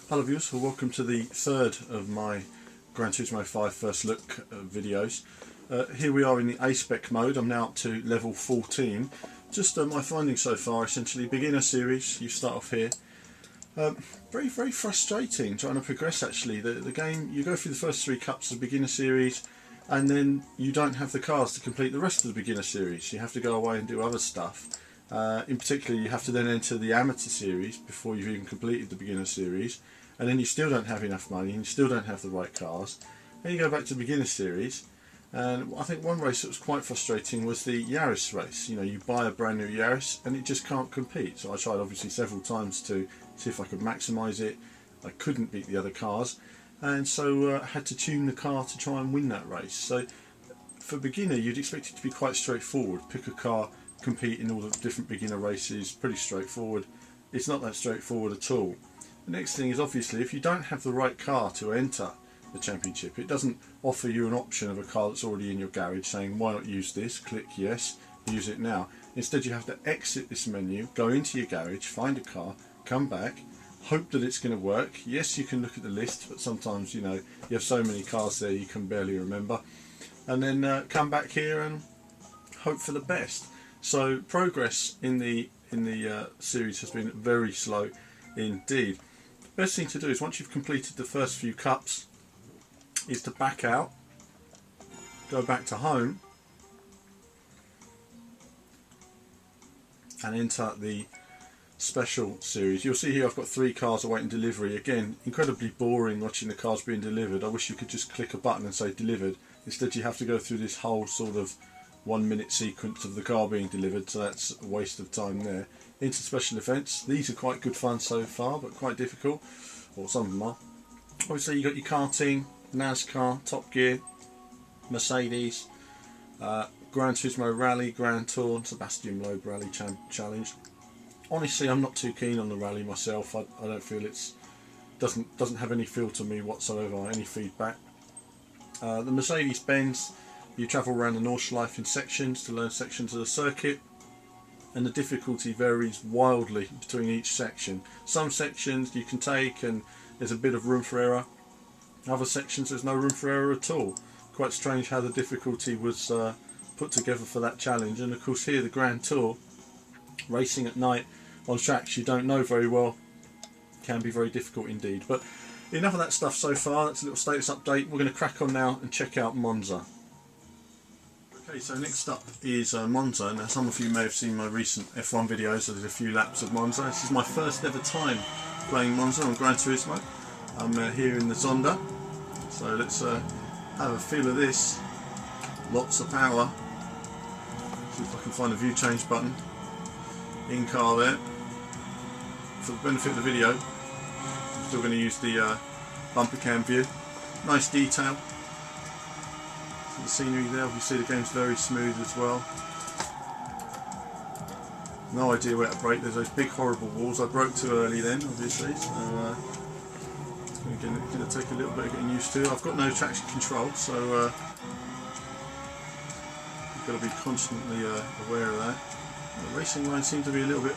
Hello viewers, well, welcome to the third of my GT5 First Look videos. Here we are in the A-Spec mode. I'm now up to level 14. Just my findings so far, essentially beginner series, you start off here. Very frustrating trying to progress actually. The game, you go through the first 3 cups of the beginner series and then you don't have the cars to complete the rest of the beginner series. You have to go away and do other stuff. In particular, you have to then enter the amateur series before you've even completed the beginner series, and then you still don't have enough money and you still don't have the right cars. Then you go back to the beginner series, and I think one race that was quite frustrating was the Yaris race. You know, you buy a brand new Yaris and it just can't compete. So I tried obviously several times to see if I could maximise it. I couldn't beat the other cars, and so I had to tune the car to try and win that race. So for beginner, you'd expect it to be quite straightforward. Pick a car, compete in all the different beginner races, pretty straightforward. It's not that straightforward at all. The next thing is, obviously, if you don't have the right car to enter the championship, it doesn't offer you an option of a car that's already in your garage saying why not use this, click yes, use it now. Instead you have to exit this menu, go into your garage, find a car, come back, hope that it's going to work. Yes, you can look at the list, but sometimes, you know, you have so many cars there you can barely remember, and then come back here and hope for the best. So progress in the series has been very slow indeed. Best thing to do is, once you've completed the first few cups, is to back out, go back to home and enter the special series. You'll see here I've got 3 cars awaiting delivery. Again, incredibly boring watching the cars being delivered. I wish you could just click a button and say delivered. Instead you have to go through this whole sort of 1-minute sequence of the car being delivered, so that's a waste of time there. Into special events. These are quite good fun so far, but quite difficult, or some of them are. Obviously you've got your karting, NASCAR, Top Gear, Mercedes, Gran Turismo Rally, Grand Tour, Sebastian Loeb Rally Challenge. Honestly, I'm not too keen on the rally myself. I don't feel doesn't have any feel to me whatsoever, any feedback. The Mercedes-Benz, you travel around the Nordschleife in sections to learn sections of the circuit, and the difficulty varies wildly between each section. Some sections you can take and there's a bit of room for error. Other sections there's no room for error at all. Quite strange how the difficulty was put together for that challenge. And of course here the Grand Tour, racing at night on tracks you don't know very well, can be very difficult indeed. But enough of that stuff so far. That's a little status update. We're going to crack on now and check out Monza. Okay, so next up is Monza. Now some of you may have seen my recent F1 videos. I did a few laps of Monza. This is my first ever time playing Monza on Gran Turismo. I'm here in the Zonda, so let's have a feel of this. Lots of power. See if I can find the view change button. In car there. For the benefit of the video, I'm still going to use the bumper cam view. Nice detail. The scenery there, obviously the game's very smooth as well. No idea where to brake. There's those big horrible walls. I broke too early then, obviously, so it's going to take a little bit of getting used to. I've got no traction control, so you've got to be constantly aware of that. The racing line seems to be a little bit,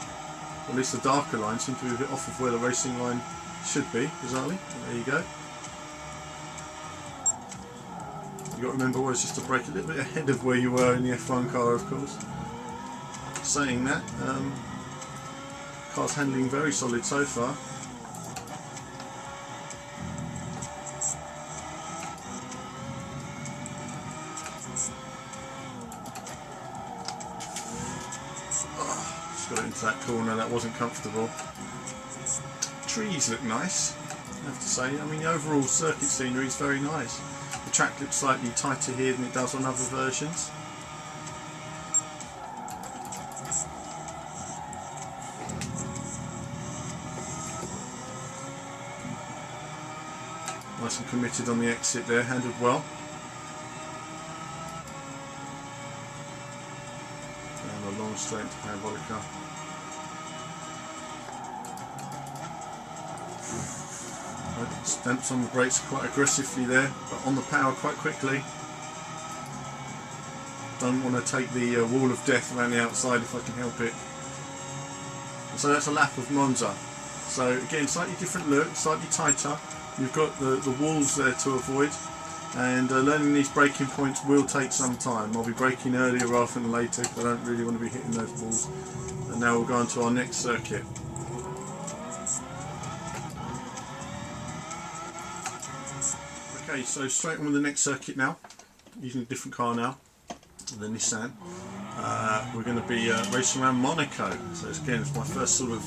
or at least the darker line seems to be a bit off of where the racing line should be, bizarrely. There you go. You've got to remember always just to brake a little bit ahead of where you were in the F1 car, of course. Saying that, car's handling very solid so far. Oh, just got it into that corner, that wasn't comfortable. Trees look nice, I have to say. I mean, the overall circuit scenery is very nice. The track looks slightly tighter here than it does on other versions. Nice and committed on the exit there, handled well. And a long straight into Parabolica. Stamps on the brakes quite aggressively there, but on the power quite quickly. Don't want to take the wall of death around the outside if I can help it. So that's a lap of Monza. So again, slightly different look, slightly tighter. You've got the walls there to avoid, and learning these braking points will take some time. I'll be braking earlier rather than later because I don't really want to be hitting those walls. And now we'll go on to our next circuit. Okay, so straight on with the next circuit now, using a different car now, the Nissan. We're going to be racing around Monaco. So again, it's my first sort of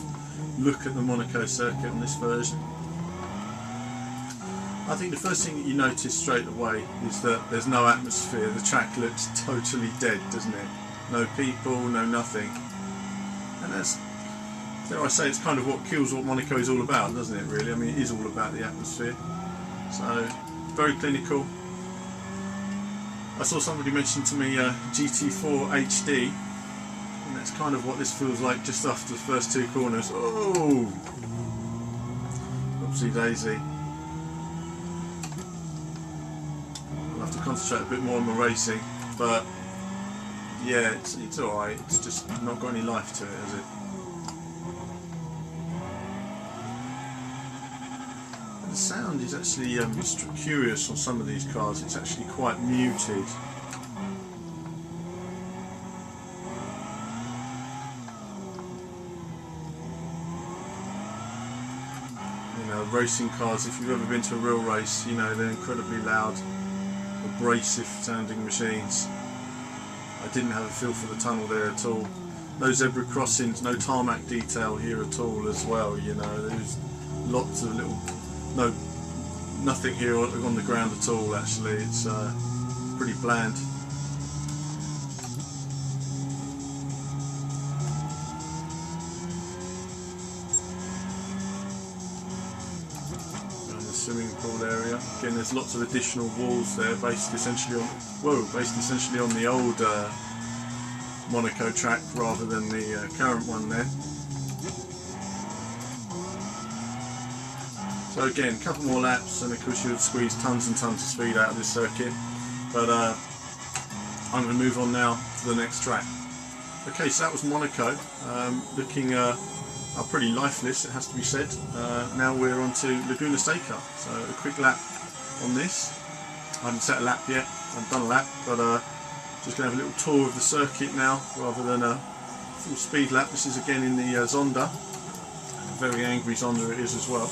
look at the Monaco circuit on this version. I think the first thing that you notice straight away is that there's no atmosphere. The track looks totally dead, doesn't it? No people, no nothing. And that's, dare I say, it's kind of what kills what Monaco is all about, doesn't it, really? I mean, it is all about the atmosphere. So, very clinical. I saw somebody mention to me GT4 HD, and that's kind of what this feels like just after the first two corners. Oh! Oopsie daisy. I'll have to concentrate a bit more on the racing, but yeah, it's alright. It's just not got any life to it, has it? The sound is actually curious on some of these cars. It's actually quite muted. You know, racing cars, if you've ever been to a real race, you know they're incredibly loud, abrasive sounding machines. I didn't have a feel for the tunnel there at all. No zebra crossings, no tarmac detail here at all as well, you know. There's lots of little... No, nothing here on the ground at all actually. It's pretty bland. Around the swimming pool area. Again, there's lots of additional walls there, based essentially on the old Monaco track rather than the current one there. So again, a couple more laps and of course you would squeeze tons and tons of speed out of this circuit, but I'm going to move on now to the next track. Okay, so that was Monaco, looking pretty lifeless, it has to be said. Now we're on to Laguna Seca, so a quick lap on this. I haven't set a lap yet, I haven't done a lap, but just going to have a little tour of the circuit now rather than a full speed lap. This is again in the Zonda, a very angry Zonda it is as well.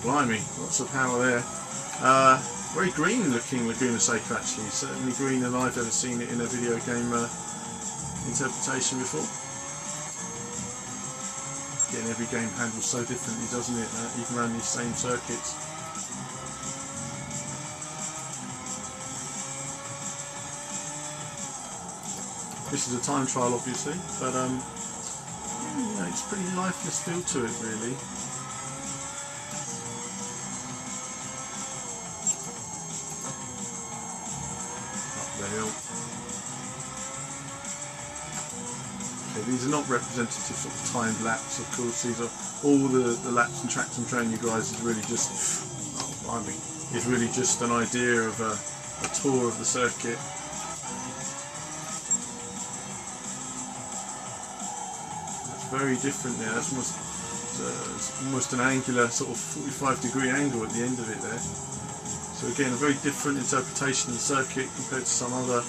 Blimey, lots of power there. Very green looking Laguna Seca actually, certainly greener than I've ever seen it in a video game interpretation before. Again, every game handles so differently, doesn't it, even around these same circuits. This is a time trial obviously, but you know, it's a pretty lifeless feel to it really. Okay, these are not representative sort of timed laps, of course. These are all the laps and tracks I'm showing you guys is really just, oh blimey, is really just an idea of a tour of the circuit. It's very different there. That's almost an angular sort of 45-degree angle at the end of it there. So again, a very different interpretation of the circuit compared to some other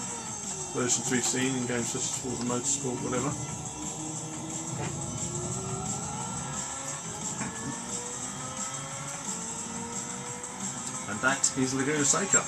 versions we've seen in games such as Forza Motorsport, whatever. And that is Laguna Seca.